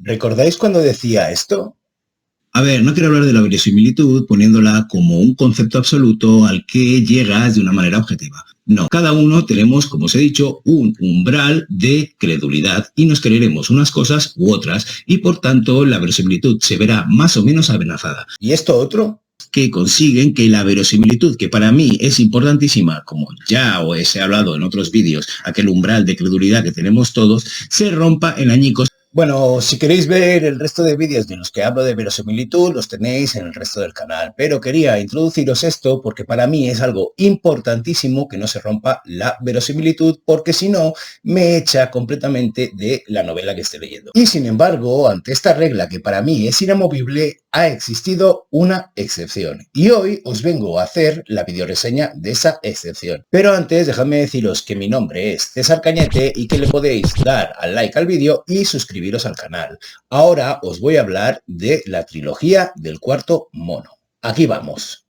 ¿Recordáis cuando decía esto? A ver, no quiero hablar de la verosimilitud poniéndola como un concepto absoluto al que llegas de una manera objetiva. No, cada uno tenemos, como os he dicho, un umbral de credulidad y nos creeremos unas cosas u otras y por tanto la verosimilitud se verá más o menos amenazada. ¿Y esto otro? Que consiguen que la verosimilitud, que para mí es importantísima, como ya os he hablado en otros vídeos, aquel umbral de credulidad que tenemos todos, se rompa en añicos. Bueno, si queréis ver el resto de vídeos de los que hablo de verosimilitud, los tenéis en el resto del canal. Pero quería introduciros esto porque para mí es algo importantísimo que no se rompa la verosimilitud, porque si no, me echa completamente de la novela que estoy leyendo. Y sin embargo, ante esta regla que para mí es inamovible, ha existido una excepción. Y hoy os vengo a hacer la videoreseña de esa excepción. Pero antes, dejadme deciros que mi nombre es César Cañete y que le podéis dar al like al vídeo y suscribiros al canal. Ahora os voy a hablar de la trilogía del cuarto mono. Aquí vamos.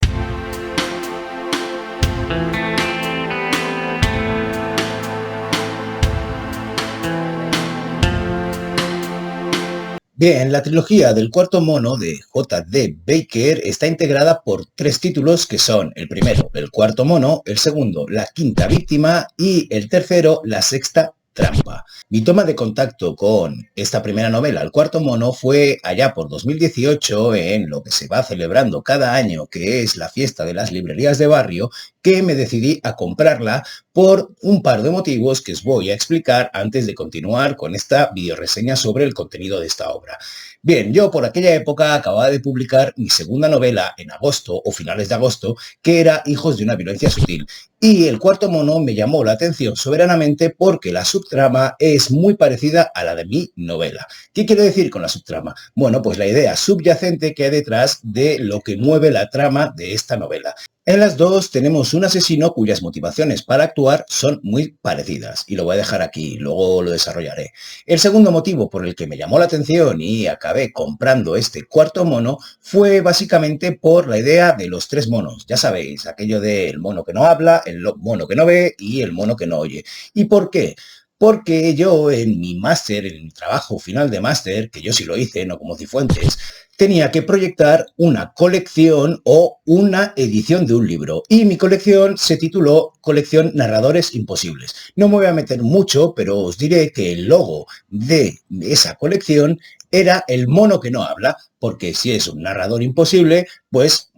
Bien, la trilogía del cuarto mono de J.D. Baker está integrada por 3 títulos que son el primero, el cuarto mono, el segundo, la quinta víctima y el tercero, la sexta trampa. Mi toma de contacto con esta primera novela, El cuarto mono, fue allá por 2018 en lo que se va celebrando cada año, que es la fiesta de las librerías de barrio, que me decidí a comprarla por un par de motivos que os voy a explicar antes de continuar con esta videoreseña sobre el contenido de esta obra. Bien, yo por aquella época acababa de publicar mi segunda novela en agosto o finales de agosto, que era Hijos de una violencia sutil. Y El cuarto mono me llamó la atención soberanamente porque la subtrama es muy parecida a la de mi novela. ¿Qué quiero decir con la subtrama? Bueno, pues la idea subyacente que hay detrás de lo que mueve la trama de esta novela. En las dos tenemos un asesino cuyas motivaciones para actuar son muy parecidas, y lo voy a dejar aquí, luego lo desarrollaré. El segundo motivo por el que me llamó la atención y acabé comprando este cuarto mono fue básicamente por la idea de los 3 monos. Ya sabéis, aquello del mono que no habla, el mono que no ve y el mono que no oye. ¿Y por qué? Porque yo en mi máster, en mi trabajo final de máster, que yo sí lo hice, no como Cifuentes, tenía que proyectar una colección o una edición de un libro. Y mi colección se tituló Colección Narradores Imposibles. No me voy a meter mucho, pero os diré que el logo de esa colección era el mono que no habla, porque si es un narrador imposible, pues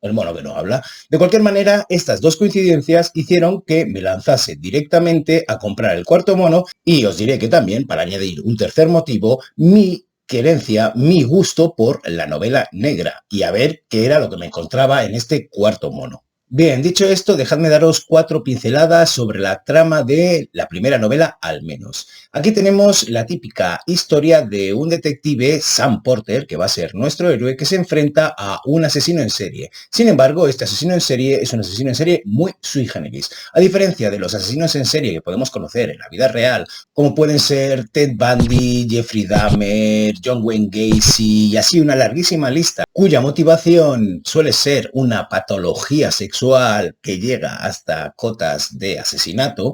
el mono que no habla. De cualquier manera, estas dos coincidencias hicieron que me lanzase directamente a comprar el cuarto mono y os diré que también, para añadir un tercer motivo, mi querencia, mi gusto por la novela negra y a ver qué era lo que me encontraba en este cuarto mono. Bien, dicho esto, dejadme daros 4 pinceladas sobre la trama de la primera novela, al menos. Aquí tenemos la típica historia de un detective, Sam Porter, que va a ser nuestro héroe, que se enfrenta a un asesino en serie. Sin embargo, este asesino en serie es un asesino en serie muy sui generis. A diferencia de los asesinos en serie que podemos conocer en la vida real, como pueden ser Ted Bundy, Jeffrey Dahmer, John Wayne Gacy y así una larguísima lista, cuya motivación suele ser una patología sexual que llega hasta cotas de asesinato,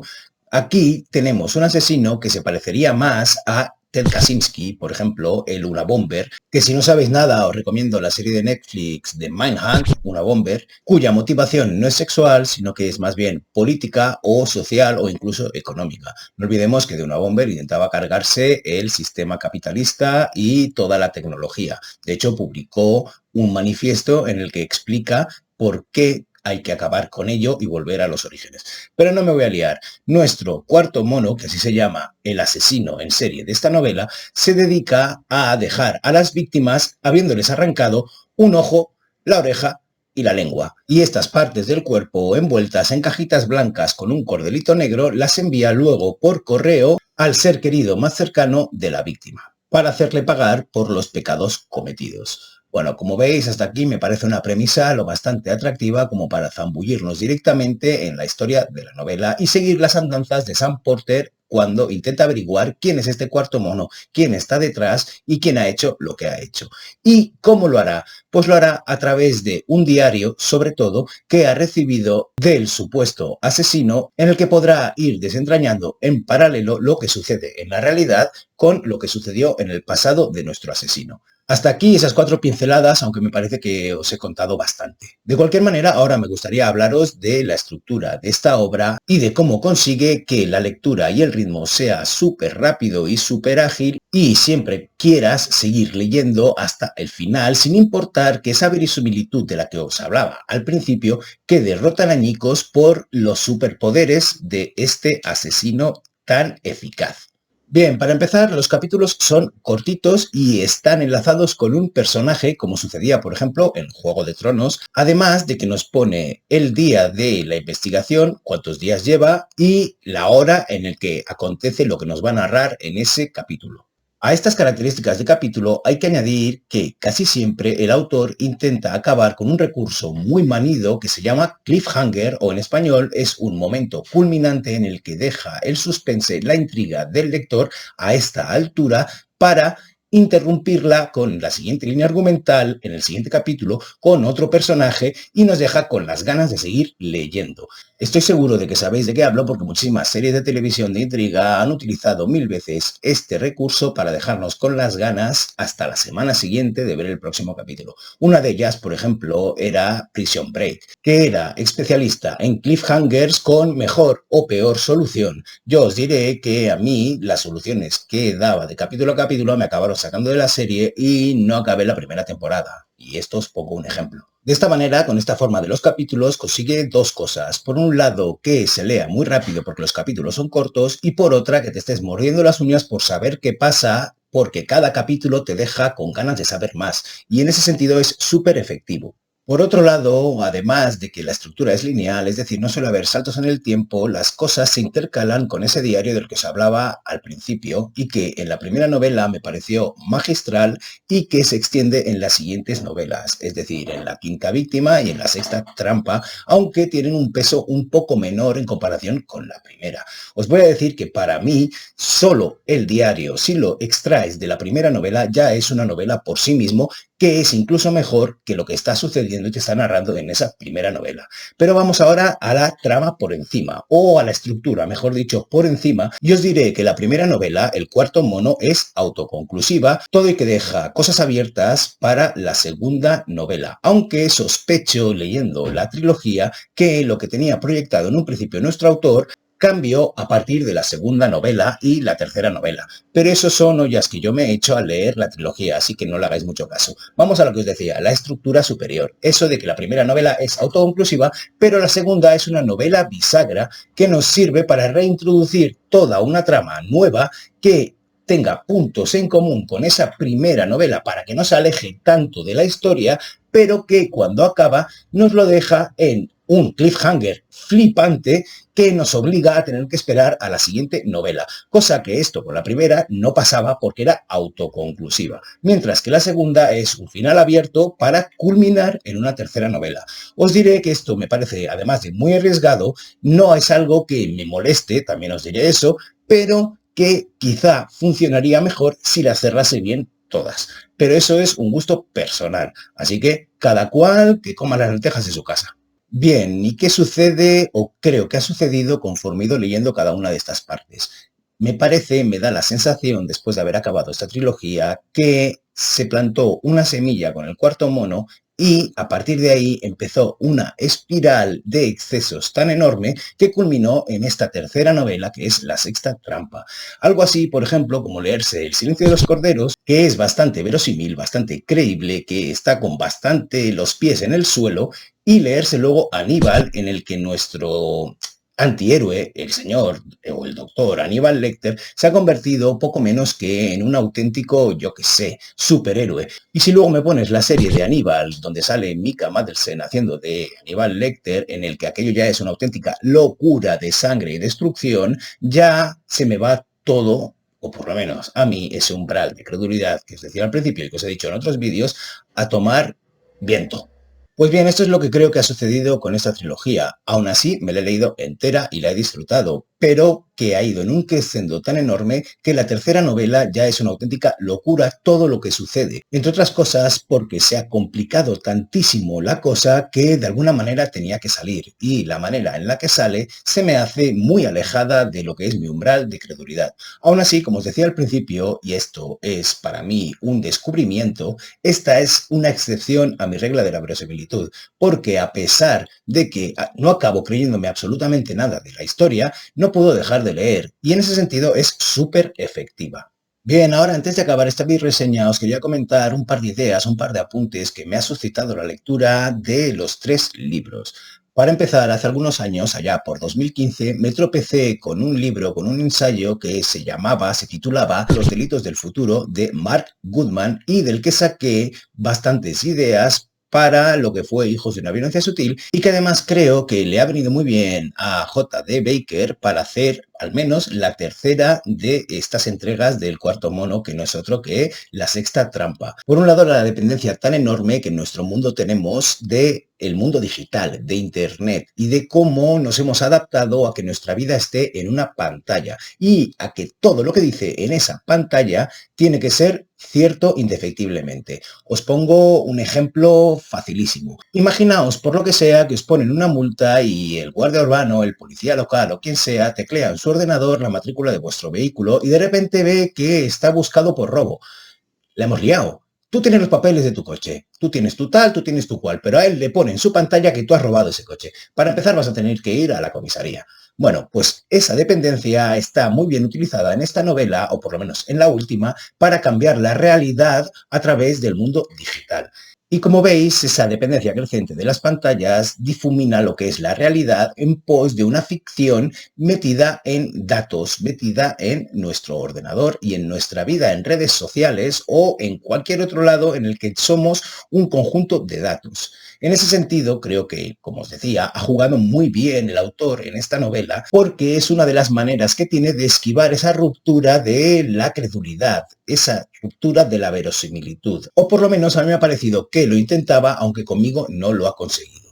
aquí tenemos un asesino que se parecería más a Ted Kaczynski, por ejemplo, el Unabomber, que si no sabéis nada os recomiendo la serie de Netflix de Mindhunt, Unabomber, cuya motivación no es sexual, sino que es más bien política o social o incluso económica. No olvidemos que de Unabomber intentaba cargarse el sistema capitalista y toda la tecnología. De hecho, publicó un manifiesto en el que explica por qué hay que acabar con ello y volver a los orígenes. Pero no me voy a liar. Nuestro cuarto mono, que así se llama el asesino en serie de esta novela, se dedica a dejar a las víctimas habiéndoles arrancado un ojo, la oreja y la lengua. Y estas partes del cuerpo envueltas en cajitas blancas con un cordelito negro las envía luego por correo al ser querido más cercano de la víctima, para hacerle pagar por los pecados cometidos. Bueno, como veis, hasta aquí me parece una premisa lo bastante atractiva como para zambullirnos directamente en la historia de la novela y seguir las andanzas de Sam Porter cuando intenta averiguar quién es este cuarto mono, quién está detrás y quién ha hecho lo que ha hecho. ¿Y cómo lo hará? Pues lo hará a través de un diario, sobre todo, que ha recibido del supuesto asesino, en el que podrá ir desentrañando en paralelo lo que sucede en la realidad con lo que sucedió en el pasado de nuestro asesino. Hasta aquí esas 4 pinceladas, aunque me parece que os he contado bastante. De cualquier manera, ahora me gustaría hablaros de la estructura de esta obra y de cómo consigue que la lectura y el ritmo sea súper rápido y súper ágil y siempre quieras seguir leyendo hasta el final, sin importar que esa verisimilitud de la que os hablaba al principio quede rota en añicos por los superpoderes de este asesino tan eficaz. Bien, para empezar, los capítulos son cortitos y están enlazados con un personaje, como sucedía, por ejemplo, en Juego de Tronos, además de que nos pone el día de la investigación, cuántos días lleva y la hora en el que acontece lo que nos va a narrar en ese capítulo. A estas características de capítulo hay que añadir que casi siempre el autor intenta acabar con un recurso muy manido que se llama cliffhanger, o en español es un momento culminante en el que deja el suspense, la intriga del lector a esta altura para interrumpirla con la siguiente línea argumental en el siguiente capítulo con otro personaje y nos deja con las ganas de seguir leyendo. Estoy seguro de que sabéis de qué hablo porque muchísimas series de televisión de intriga han utilizado 1000 veces este recurso para dejarnos con las ganas hasta la semana siguiente de ver el próximo capítulo. Una de ellas, por ejemplo, era Prison Break, que era especialista en cliffhangers con mejor o peor solución. Yo os diré que a mí las soluciones que daba de capítulo a capítulo me acabaron sacando de la serie y no acabé la primera temporada. Y esto os pongo un ejemplo. De esta manera, con esta forma de los capítulos, consigue 2 cosas. Por un lado, que se lea muy rápido porque los capítulos son cortos, y por otra, que te estés mordiendo las uñas por saber qué pasa, porque cada capítulo te deja con ganas de saber más. Y en ese sentido es súper efectivo. Por otro lado, además de que la estructura es lineal, es decir, no suele haber saltos en el tiempo, las cosas se intercalan con ese diario del que os hablaba al principio y que en la primera novela me pareció magistral y que se extiende en las siguientes novelas, es decir, en la quinta víctima y en la sexta trampa, aunque tienen un peso un poco menor en comparación con la primera. Os voy a decir que para mí, solo el diario, si lo extraes de la primera novela, ya es una novela por sí mismo, que es incluso mejor que lo que está sucediendo y te está narrando en esa primera novela. Pero vamos ahora a la trama por encima, o a la estructura, mejor dicho, por encima, y os diré que la primera novela, El cuarto mono, es autoconclusiva, todo y que deja cosas abiertas para la segunda novela, aunque sospecho, leyendo la trilogía, que lo que tenía proyectado en un principio nuestro autor cambió a partir de la segunda novela y la tercera novela. Pero eso son ollas que yo me he hecho al leer la trilogía, así que no le hagáis mucho caso. Vamos a lo que os decía, la estructura superior. Eso de que la primera novela es autoconclusiva, pero la segunda es una novela bisagra que nos sirve para reintroducir toda una trama nueva que tenga puntos en común con esa primera novela para que no se aleje tanto de la historia, pero que cuando acaba nos lo deja en un cliffhanger flipante que nos obliga a tener que esperar a la siguiente novela, cosa que esto con la primera no pasaba porque era autoconclusiva, mientras que la segunda es un final abierto para culminar en una tercera novela. Os diré que esto me parece, además de muy arriesgado, no es algo que me moleste, también os diré eso, pero que quizá funcionaría mejor si las cerrase bien todas. Pero eso es un gusto personal, así que cada cual que coma las lentejas de su casa. Bien, ¿y qué sucede o creo que ha sucedido conforme he ido leyendo cada una de estas partes? Me parece, me da la sensación, después de haber acabado esta trilogía, que se plantó una semilla con el cuarto mono y a partir de ahí empezó una espiral de excesos tan enorme que culminó en esta tercera novela que es La sexta trampa. Algo así, por ejemplo, como leerse El silencio de los corderos, que es bastante verosímil, bastante creíble, que está con bastante los pies en el suelo, y leerse luego Aníbal, en el que nuestro antihéroe, el señor o el doctor Aníbal Lecter, se ha convertido poco menos que en un auténtico, yo qué sé, superhéroe. Y si luego me pones la serie de Aníbal, donde sale Mika Madsen haciendo de Aníbal Lecter, en el que aquello ya es una auténtica locura de sangre y destrucción, ya se me va todo, o por lo menos a mí, ese umbral de credulidad que os decía al principio y que os he dicho en otros vídeos, a tomar viento. Pues bien, esto es lo que creo que ha sucedido con esta trilogía. Aún así, me la he leído entera y la he disfrutado, pero que ha ido en un crescendo tan enorme que la tercera novela ya es una auténtica locura todo lo que sucede. Entre otras cosas porque se ha complicado tantísimo la cosa que de alguna manera tenía que salir, y la manera en la que sale se me hace muy alejada de lo que es mi umbral de credulidad. Aún así, como os decía al principio, y esto es para mí un descubrimiento, esta es una excepción a mi regla de la verosimilitud, porque a pesar de que no acabo creyéndome absolutamente nada de la historia, no puedo dejar de leer, y en ese sentido es súper efectiva. Bien, ahora antes de acabar esta reseña os quería comentar un par de ideas, un par de apuntes que me ha suscitado la lectura de los 3 libros. Para empezar, hace algunos años, allá por 2015, me tropecé con un libro, con un ensayo que se titulaba Los delitos del futuro, de Mark Goodman, y del que saqué bastantes ideas para lo que fue Hijos de una violencia sutil, y que además creo que le ha venido muy bien a J.D. Baker para hacer al menos la tercera de estas entregas del cuarto mono, que no es otro que la sexta trampa. Por un lado, la dependencia tan enorme que en nuestro mundo tenemos de el mundo digital, de internet, y de cómo nos hemos adaptado a que nuestra vida esté en una pantalla y a que todo lo que dice en esa pantalla tiene que ser cierto indefectiblemente. Os pongo un ejemplo facilísimo. Imaginaos, por lo que sea, que os ponen una multa y el guardia urbano, el policía local o quien sea, teclea en su ordenador la matrícula de vuestro vehículo y de repente ve que está buscado por robo. La hemos liado. Tú tienes los papeles de tu coche, tú tienes tu tal, tú tienes tu cual, pero a él le pone en su pantalla que tú has robado ese coche. Para empezar vas a tener que ir a la comisaría. Bueno, pues esa dependencia está muy bien utilizada en esta novela, o por lo menos en la última, para cambiar la realidad a través del mundo digital. Y como veis, esa dependencia creciente de las pantallas difumina lo que es la realidad en pos de una ficción metida en datos, metida en nuestro ordenador y en nuestra vida en redes sociales o en cualquier otro lado en el que somos un conjunto de datos. En ese sentido, creo que, como os decía, ha jugado muy bien el autor en esta novela porque es una de las maneras que tiene de esquivar esa ruptura de la credulidad, esa ruptura de la verosimilitud. O por lo menos a mí me ha parecido que lo intentaba, aunque conmigo no lo ha conseguido.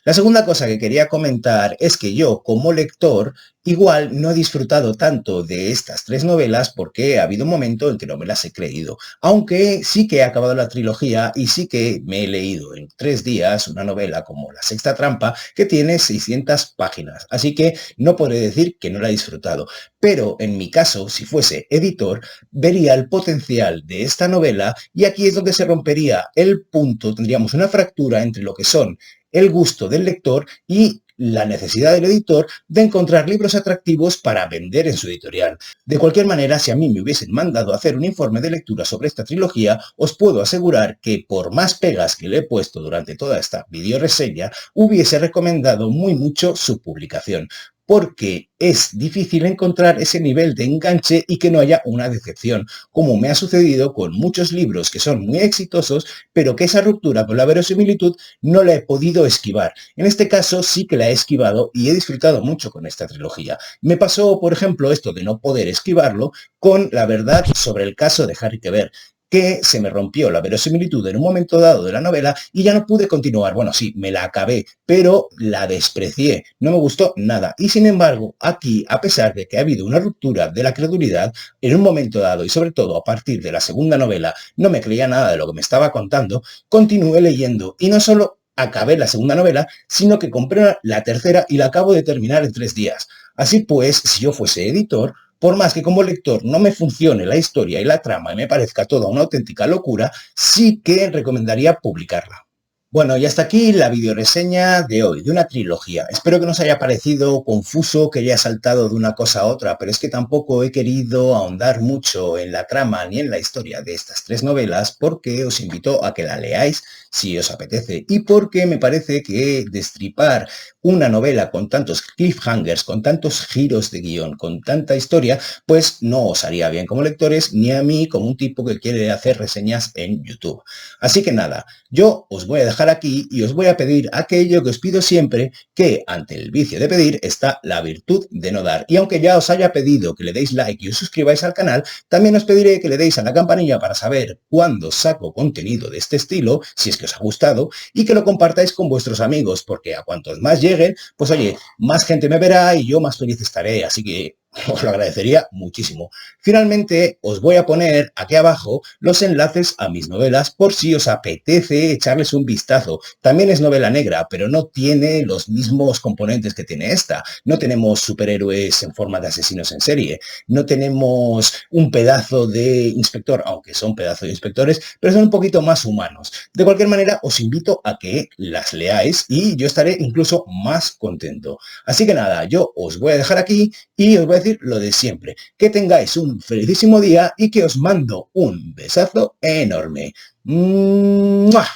La segunda cosa que quería comentar es que yo, como lector, igual no he disfrutado tanto de estas 3 novelas porque ha habido un momento en que no me las he creído. Aunque sí que he acabado la trilogía y sí que me he leído en 3 días una novela como La sexta trampa que tiene 600 páginas. Así que no podré decir que no la he disfrutado. Pero en mi caso, si fuese editor, vería el potencial de esta novela y aquí es donde se rompería el punto, tendríamos una fractura entre lo que son el gusto del lector y la necesidad del editor de encontrar libros atractivos para vender en su editorial. De cualquier manera, si a mí me hubiesen mandado a hacer un informe de lectura sobre esta trilogía, os puedo asegurar que por más pegas que le he puesto durante toda esta videoreseña, hubiese recomendado muy mucho su publicación, porque es difícil encontrar ese nivel de enganche y que no haya una decepción, como me ha sucedido con muchos libros que son muy exitosos, pero que esa ruptura con la verosimilitud no la he podido esquivar. En este caso sí que la he esquivado y he disfrutado mucho con esta trilogía. Me pasó, por ejemplo, esto de no poder esquivarlo con La verdad sobre el caso de Harry Quebert, que se me rompió la verosimilitud en un momento dado de la novela y ya no pude continuar. Bueno, sí, me la acabé, pero la desprecié, no me gustó nada. Y sin embargo, aquí, a pesar de que ha habido una ruptura de la credulidad, en un momento dado y sobre todo a partir de la segunda novela, no me creía nada de lo que me estaba contando, continué leyendo y no solo acabé la segunda novela, sino que compré la tercera y la acabo de terminar en 3 días. Así pues, si yo fuese editor, por más que como lector no me funcione la historia y la trama y me parezca toda una auténtica locura, sí que recomendaría publicarla. Bueno, y hasta aquí la videoreseña de hoy, de una trilogía. Espero que no os haya parecido confuso, que haya saltado de una cosa a otra, pero es que tampoco he querido ahondar mucho en la trama ni en la historia de estas 3 novelas porque os invito a que la leáis si os apetece y porque me parece que destripar una novela con tantos cliffhangers, con tantos giros de guión, con tanta historia, pues no os haría bien como lectores ni a mí como un tipo que quiere hacer reseñas en YouTube. Así que nada, yo os voy a dejar dejar aquí y os voy a pedir aquello que os pido siempre, que ante el vicio de pedir está la virtud de no dar. Y aunque ya os haya pedido que le deis like y os suscribáis al canal, también os pediré que le deis a la campanilla para saber cuándo saco contenido de este estilo, si es que os ha gustado, y que lo compartáis con vuestros amigos, porque a cuantos más lleguen, pues oye, más gente me verá y yo más feliz estaré, así que os lo agradecería muchísimo. Finalmente, os voy a poner aquí abajo los enlaces a mis novelas por si os apetece echarles un vistazo. También es novela negra, pero no tiene los mismos componentes que tiene esta. No tenemos superhéroes en forma de asesinos en serie. No tenemos un pedazo de inspector, aunque son pedazos de inspectores, pero son un poquito más humanos. De cualquier manera, os invito a que las leáis y yo estaré incluso más contento. Así que nada, yo os voy a dejar aquí y os voy a decir lo de siempre. Que tengáis un felicísimo día y que os mando un besazo enorme. ¡Mua!